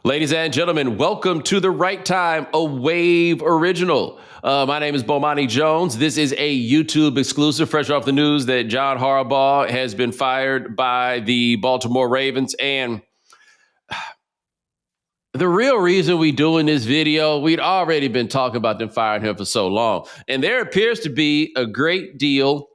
Ladies and gentlemen, welcome to The Right Time, a Wave original. My name is Bomani Jones. This is a YouTube exclusive, fresh off the news that John Harbaugh has been fired by the Baltimore Ravens. And the real reason we're doing this video, we'd already been talking about them firing him for so long. And there appears to be a great deal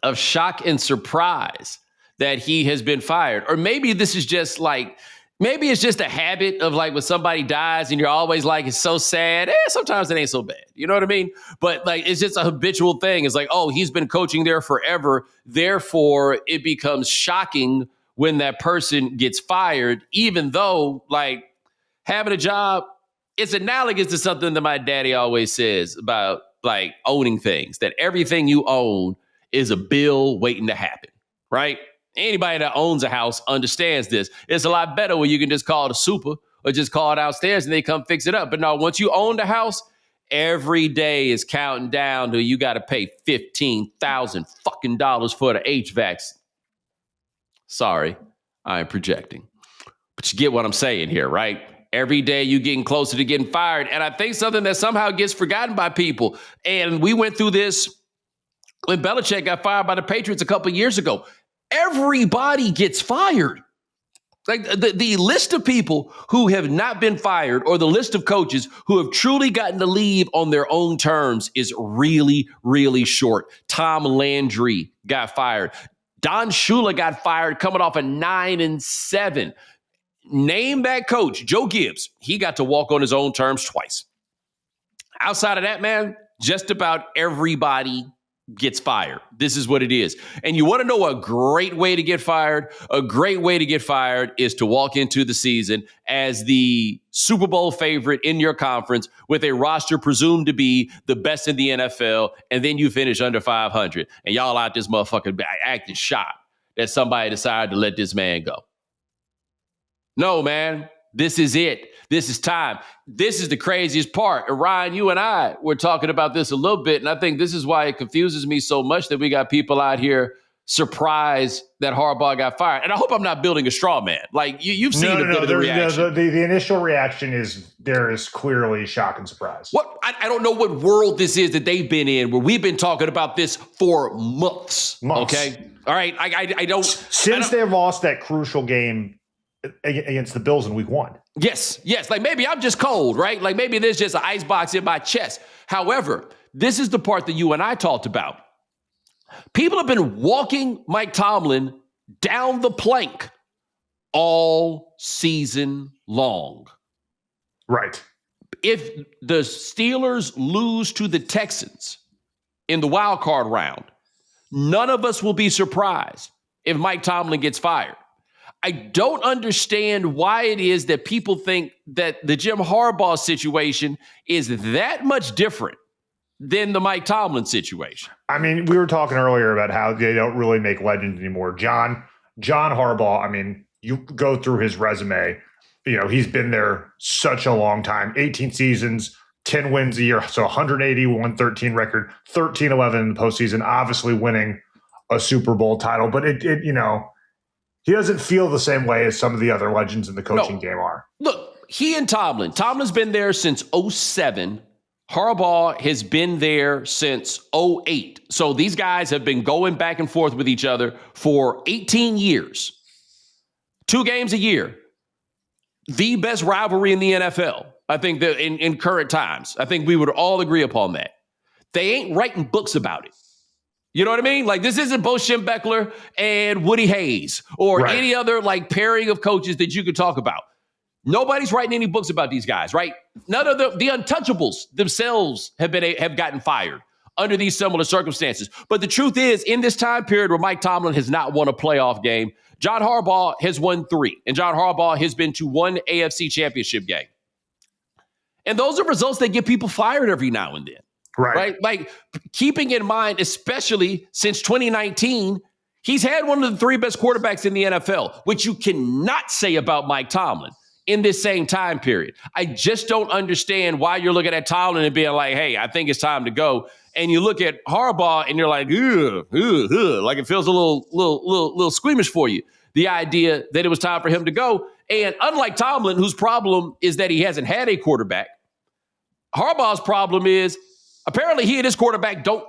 of shock and surprise that he has been fired. Or maybe this is just like, maybe it's just a habit of like when somebody dies and you're always like, it's so sad. Sometimes it ain't so bad. You know what I mean? But like, it's just a habitual thing. It's like, oh, he's been coaching there forever. Therefore, it becomes shocking when that person gets fired, even though like having a job, it's analogous to something that my daddy always says about like owning things, that everything you own is a bill waiting to happen, right? Anybody that owns a house understands this. It's a lot better when you can just call it a super or just call it downstairs and they come fix it up. But no, once you own the house, every day is counting down to you got to pay $15,000 fucking dollars for the HVAC. Sorry, I'm projecting. But you get what I'm saying here, right? Every day you're getting closer to getting fired. And I think something that somehow gets forgotten by people. And we went through this when Belichick got fired by the Patriots a couple of years ago. Everybody gets fired. Like the list of people who have not been fired or the list of coaches who have truly gotten to leave on their own terms is really, really short. Tom Landry got fired. Don Shula got fired coming off a 9-7. Name that coach, Joe Gibbs. He got to walk on his own terms twice. Outside of that, man, just about everybody gets fired. This is what it is. And you want to know a great way to get fired? A great way to get fired is to walk into the season as the Super Bowl favorite in your conference with a roster presumed to be the best in the NFL, and then you finish under 500. And y'all out this motherfucker acting shocked that somebody decided to let this man go. No, man. This is it. This is time. This is the craziest part. And Ryan, you and I were talking about this a little bit, and I think this is why it confuses me so much that we got people out here surprised that Harbaugh got fired. And I hope I'm not building a straw man. Like you've seen a bit of the reaction. The initial reaction is there is clearly shock and surprise. What I don't know what world this is that they've been in where we've been talking about this for months. Okay. All right. I don't. Since they lost that crucial game against the Bills in week 1. Yes. Like maybe I'm just cold, right? Like maybe there's just an icebox in my chest. However, this is the part that you and I talked about. People have been walking Mike Tomlin down the plank all season long. Right. If the Steelers lose to the Texans in the wild card round, none of us will be surprised if Mike Tomlin gets fired. I don't understand why it is that people think that the Jim Harbaugh situation is that much different than the Mike Tomlin situation. I mean, we were talking earlier about how they don't really make legends anymore. John Harbaugh, I mean, you go through his resume, he's been there such a long time, 18 seasons, 10 wins a year. So 180, 113 record, 13-11 in the postseason, obviously winning a Super Bowl title. But he doesn't feel the same way as some of the other legends in the coaching game are. Look, he and Tomlin's been there since 2007. Harbaugh has been there since 2008. So these guys have been going back and forth with each other for 18 years. 2 games a year. The best rivalry in the NFL. I think that in current times. I think we would all agree upon that. They ain't writing books about it. You know what I mean? Like this isn't Bo Schembechler and Woody Hayes or any other like pairing of coaches that you could talk about. Nobody's writing any books about these guys, right? None of the untouchables themselves have gotten fired under these similar circumstances. But the truth is, in this time period where Mike Tomlin has not won a playoff game, John Harbaugh has won 3, and John Harbaugh has been to 1 AFC championship game. And those are results that get people fired every now and then. Right. Like keeping in mind, especially since 2019, he's had one of the 3 best quarterbacks in the NFL, which you cannot say about Mike Tomlin in this same time period. I just don't understand why you're looking at Tomlin and being like, hey, I think it's time to go. And you look at Harbaugh and you're like, like it feels a little squeamish for you. The idea that it was time for him to go. And unlike Tomlin, whose problem is that he hasn't had a quarterback, Harbaugh's problem is apparently he and his quarterback don't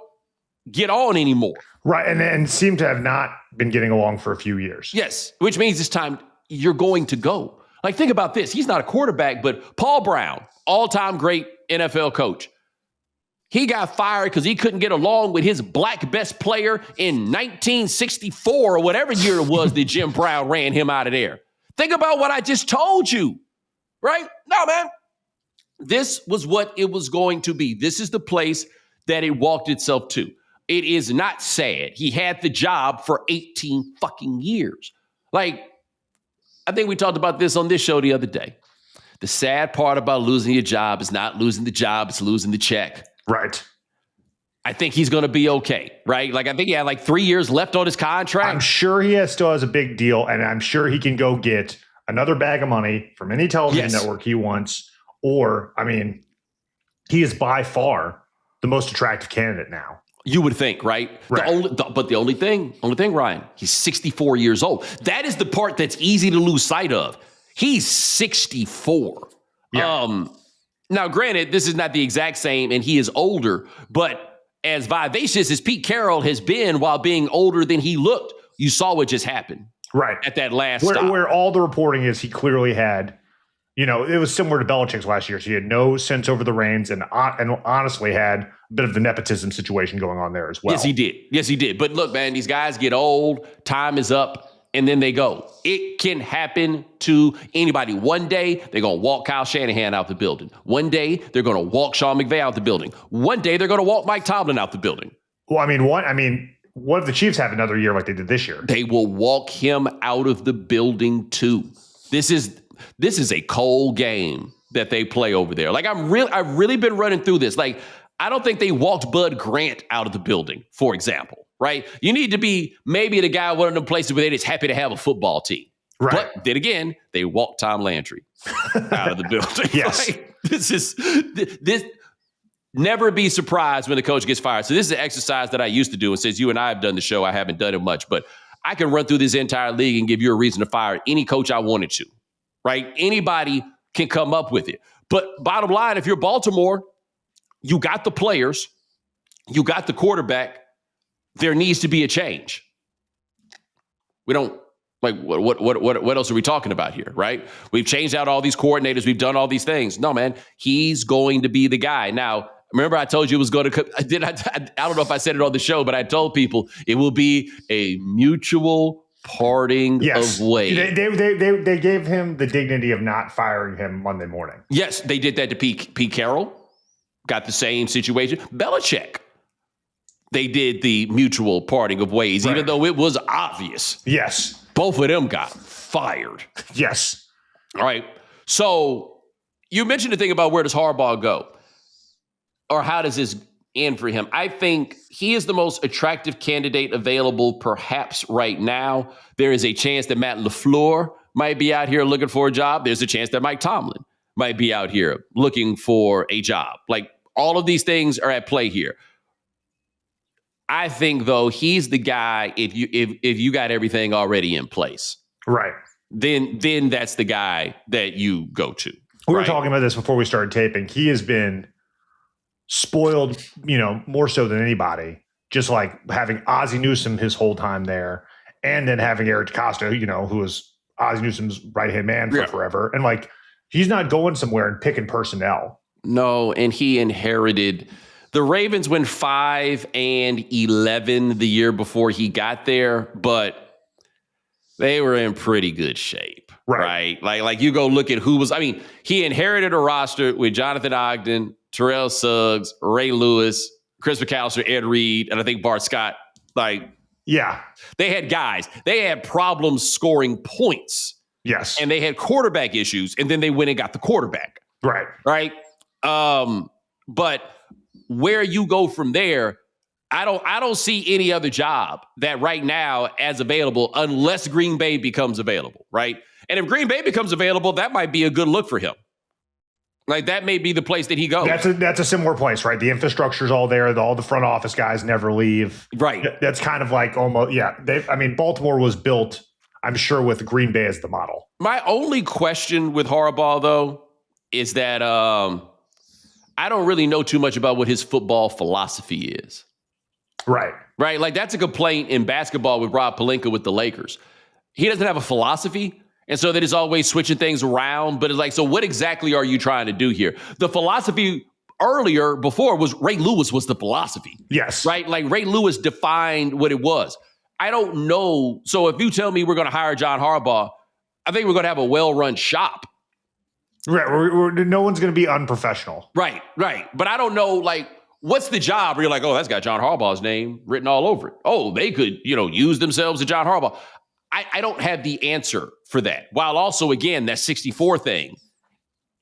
get on anymore. Right. And seem to have not been getting along for a few years. Yes, which means it's time you're going to go. Like, think about this. He's not a quarterback, but Paul Brown, all-time great NFL coach. He got fired because he couldn't get along with his black best player in 1964 or whatever year it was that Jim Brown ran him out of there. Think about what I just told you, right? No, man. This was what it was going to be. This is the place that it walked itself to. It is not sad. He had the job for 18 fucking years. Like, I think we talked about this on this show the other day. The sad part about losing your job is not losing the job, it's losing the check. Right. I think he's going to be okay, right? Like, I think he had like 3 years left on his contract. I'm sure still has a big deal, and I'm sure he can go get another bag of money from any television network he wants. Or, I mean, he is by far the most attractive candidate now. You would think, right? But the only thing, Ryan, he's 64 years old. That is the part that's easy to lose sight of. He's 64. Yeah. Now, granted, this is not the exact same, and he is older, but as vivacious as Pete Carroll has been while being older than he looked, you saw what just happened. Right. At that last stop. Where all the reporting is he clearly had, it was similar to Belichick's last year. So he had no sense over the reins and honestly had a bit of the nepotism situation going on there as well. Yes, he did. But look, man, these guys get old, time is up, and then they go. It can happen to anybody. One day, they're going to walk Kyle Shanahan out the building. One day, they're going to walk Sean McVay out the building. One day, they're going to walk Mike Tomlin out the building. Well, what if the Chiefs have another year like they did this year? They will walk him out of the building too. This is a cold game that they play over there. Like, I've really been running through this. Like, I don't think they walked Bud Grant out of the building, for example, right? You need to be maybe the guy one of them places where they're just happy to have a football team. Right. But then again, they walked Tom Landry out of the building. Yes. Like, this never be surprised when the coach gets fired. So this is an exercise that I used to do. And since you and I have done the show, I haven't done it much, but I can run through this entire league and give you a reason to fire any coach I wanted to, right? Anybody can come up with it. But bottom line, if you're Baltimore, you got the players, you got the quarterback, there needs to be a change. We don't, like, what else are we talking about here, right? We've changed out all these coordinators, we've done all these things. No, man, he's going to be the guy. Now, remember I told you it was going to, I don't know if I said it on the show, but I told people it will be a mutual parting of ways. They gave him the dignity of not firing him Monday morning. Yes, they did that to Pete Carroll. Got the same situation. Belichick. They did the mutual parting of ways, even though it was obvious. Yes. Both of them got fired. Yes. All right. So you mentioned the thing about where does Harbaugh go? Or how does this end for him? I think he is the most attractive candidate available perhaps right now. There is a chance that Matt LaFleur might be out here looking for a job. There's a chance that Mike Tomlin might be out here looking for a job. Like, all of these things are at play here. I think, though, he's the guy, if you got everything already in place. Right. Then that's the guy that you go to. We were talking about this before we started taping. He has been spoiled, more so than anybody, just like having Ozzie Newsome his whole time there, and then having Eric DeCosta, who was Ozzie Newsome's right-hand man for forever. And, like, he's not going somewhere and picking personnel. No, and he inherited – the Ravens went 5-11 the year before he got there, but they were in pretty good shape, right? Like you go look at who was – he inherited a roster with Jonathan Ogden, Terrell Suggs, Ray Lewis, Chris McAllister, Ed Reed, and I think Bart Scott. Like, yeah, they had guys. They had problems scoring points. Yes. And they had quarterback issues, and then they went and got the quarterback. Right. But where you go from there, I don't see any other job that right now as available unless Green Bay becomes available, right? And if Green Bay becomes available, that might be a good look for him. Like, that may be the place that he goes. That's a similar place, right? The infrastructure's all there. All the front office guys never leave. Right. That's kind of like almost, Baltimore was built I'm sure with Green Bay as the model. My only question with Harbaugh, though, is that I don't really know too much about what his football philosophy is. Right. Right? Like, that's a complaint in basketball with Rob Pelinka with the Lakers. He doesn't have a philosophy, and so that he's always switching things around. But it's like, so what exactly are you trying to do here? The philosophy before was Ray Lewis was the philosophy. Yes. Right? Like, Ray Lewis defined what it was. I don't know. So if you tell me we're going to hire John Harbaugh, I think we're going to have a well-run shop. Right. No one's going to be unprofessional. Right. But I don't know, like, what's the job where you're like, oh, that's got John Harbaugh's name written all over it. Oh, they could, use themselves as John Harbaugh. I don't have the answer for that. While also, again, that 64 thing,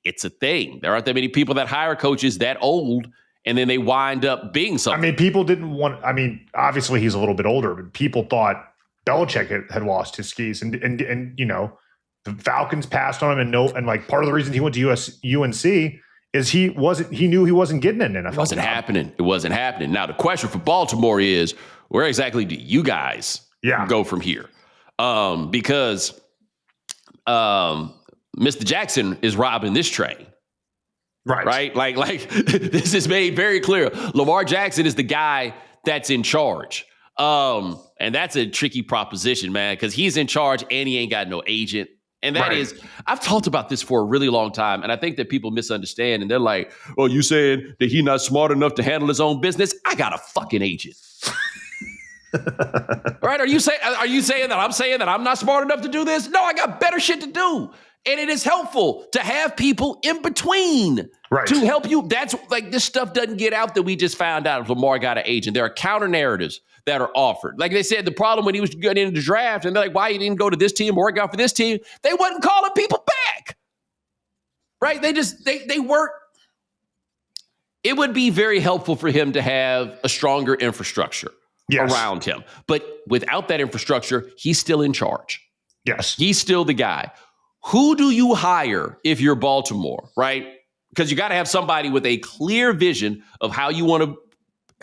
it's a thing. There aren't that many people that hire coaches that old, and then they wind up being something. I mean, people didn't want, obviously he's a little bit older, but people thought Belichick had lost his skis. And the Falcons passed on him, and part of the reason he went to UNC is he knew he wasn't getting an NFL. It wasn't happening. Now, the question for Baltimore is, where exactly do you guys go from here? Because Mr. Jackson is robbing this train. Right? Like this is made very clear. Lamar Jackson is the guy that's in charge. And that's a tricky proposition, man, because he's in charge and he ain't got no agent. And that is, I've talked about this for a really long time, and I think that people misunderstand, and they're like, oh, you saying that he's not smart enough to handle his own business? I got a fucking agent. Right? Are you saying that I'm saying that I'm not smart enough to do this? No, I got better shit to do. And it is helpful to have people in between to help you. That's like, this stuff doesn't get out that we just found out if Lamar got an agent. There are counter narratives that are offered. Like they said, the problem when he was getting into the draft, and they're like, why you didn't go to this team or work out for this team? They wasn't calling people back. Right? They weren't. It would be very helpful for him to have a stronger infrastructure around him. But without that infrastructure, he's still in charge. Yes. He's still the guy. Who do you hire if you're Baltimore, right? Because you got to have somebody with a clear vision of how you want to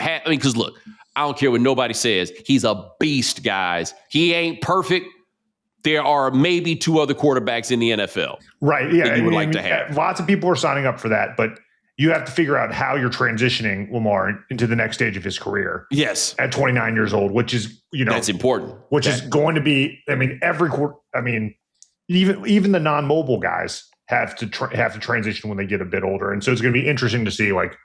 have. Because look, I don't care what nobody says. He's a beast, guys. He ain't perfect. There are maybe two other quarterbacks in the NFL. Right. Yeah. That you would like to have. Lots of people are signing up for that, but you have to figure out how you're transitioning Lamar into the next stage of his career. Yes. At 29 years old, which is, that's important. Which is going to be, even the non-mobile guys have to transition when they get a bit older. And so it's going to be interesting to see like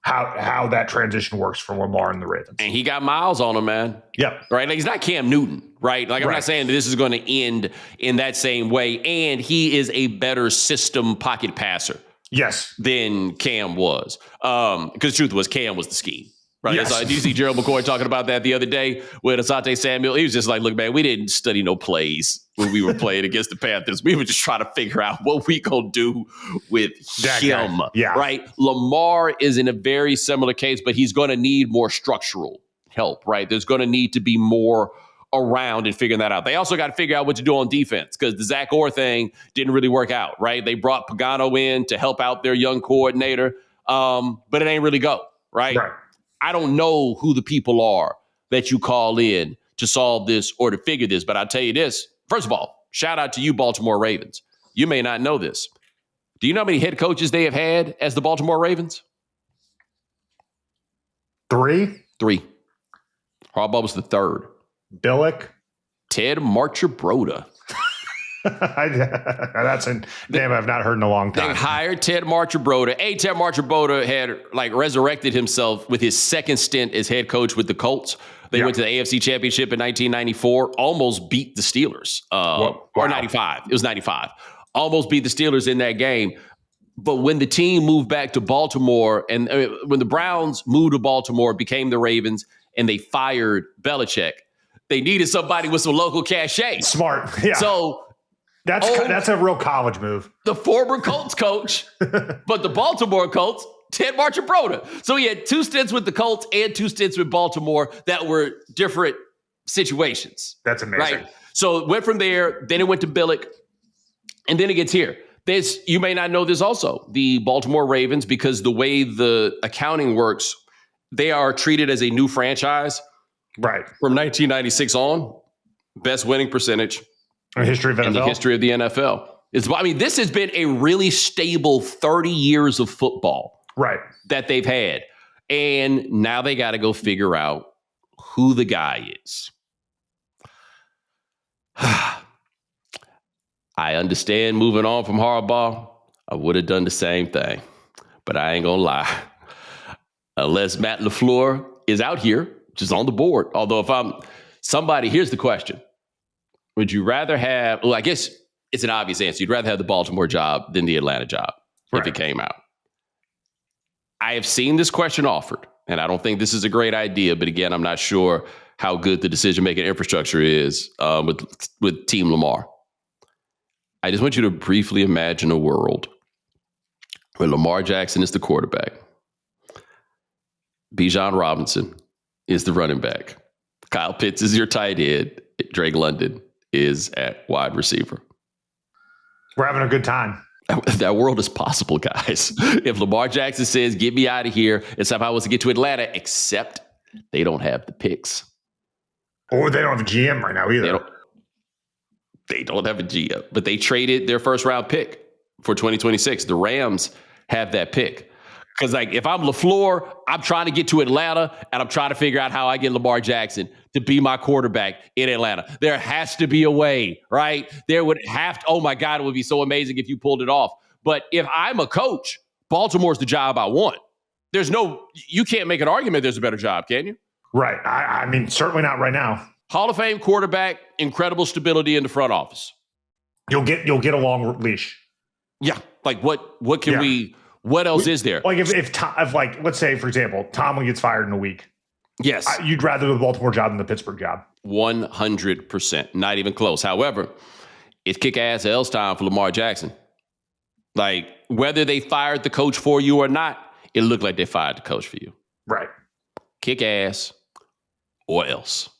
how that transition works for Lamar and the Ravens. And he got miles on him, man. Yep. Right. Like, he's not Cam Newton, right? Like, I'm not saying that this is going to end in that same way. And he is a better system pocket passer. Yes. Than Cam was. Because the truth was, Cam was the scheme. Right. Yes. Do you see Gerald McCoy talking about that the other day with Asante Samuel? He was just like, look, man, we didn't study no plays when we were playing against the Panthers. We were just trying to figure out what we gonna do with him. Yeah. Right. Lamar is in a very similar case, but he's going to need more structural help. Right. There's going to need to be more around and figuring that out. They also got to figure out what to do on defense, because the Zach Orr thing didn't really work out. Right. They brought Pagano in to help out their young coordinator. But it ain't really go. Right. I don't know who the people are that you call in to solve this or to figure this, but I'll tell you this. First of all, shout out to you, Baltimore Ravens. You may not know this. Do you know how many head coaches they have had as the Baltimore Ravens? 3. Harbaugh was the third. Billick. Ted Marchibroda. That's a name I've not heard in a long time. They hired Ted Marchibroda. Ted Marchibroda had resurrected himself with his second stint as head coach with the Colts. They went to the AFC Championship in 1994, almost beat the Steelers. Or 95. It was 95. Almost beat the Steelers in that game. But when the team moved back to Baltimore, and when the Browns moved to Baltimore, became the Ravens, and they fired Belichick, they needed somebody with some local cachet. Smart. Yeah. So that's a real college move. The former Colts coach, but the Baltimore Colts, Ted Marchibroda. So he had 2 stints with the Colts and 2 stints with Baltimore that were different situations. That's amazing. Right? So it went from there, then it went to Billick, and then it gets here. You may not know this also. The Baltimore Ravens, because the way the accounting works, they are treated as a new franchise. Right. From 1996 on, best winning percentage, In the history of NFL? In the history of the NFL. This has been a really stable 30 years of football that they've had. And now they got to go figure out who the guy is. I understand moving on from Harbaugh. I would have done the same thing. But I ain't going to lie. Unless Matt LaFleur is out here, just on the board. Although if I'm somebody, here's the question. Would you rather have, I guess it's an obvious answer. You'd rather have the Baltimore job than the Atlanta job if it came out. I have seen this question offered, and I don't think this is a great idea. But again, I'm not sure how good the decision-making infrastructure is with Team Lamar. I just want you to briefly imagine a world where Lamar Jackson is the quarterback. Bijan Robinson is the running back. Kyle Pitts is your tight end. Drake London is at wide receiver. We're having a good time. That world is possible, guys. If Lamar Jackson says, get me out of here, and somehow wants to get to Atlanta, except they don't have the picks. Or they don't have a GM right now either. They don't have a GM, but they traded their first round pick for 2026. The Rams have that pick. Because if I'm LaFleur, I'm trying to get to Atlanta, and I'm trying to figure out how I get Lamar Jackson to be my quarterback in Atlanta. There has to be a way, right? There would have to. Oh, my God, it would be so amazing if you pulled it off. But if I'm a coach, Baltimore's the job I want. You can't make an argument there's a better job, can you? Right. I mean, certainly not right now. Hall of Fame quarterback, incredible stability in the front office. You'll get a long leash. Yeah. What can we... What else is there? If let's say, for example, Tomlin gets fired in a week. Yes. You'd rather the Baltimore job than the Pittsburgh job. 100%. Not even close. However, it's kick-ass else time for Lamar Jackson. Whether they fired the coach for you or not, it looked like they fired the coach for you. Right. Kick ass or else.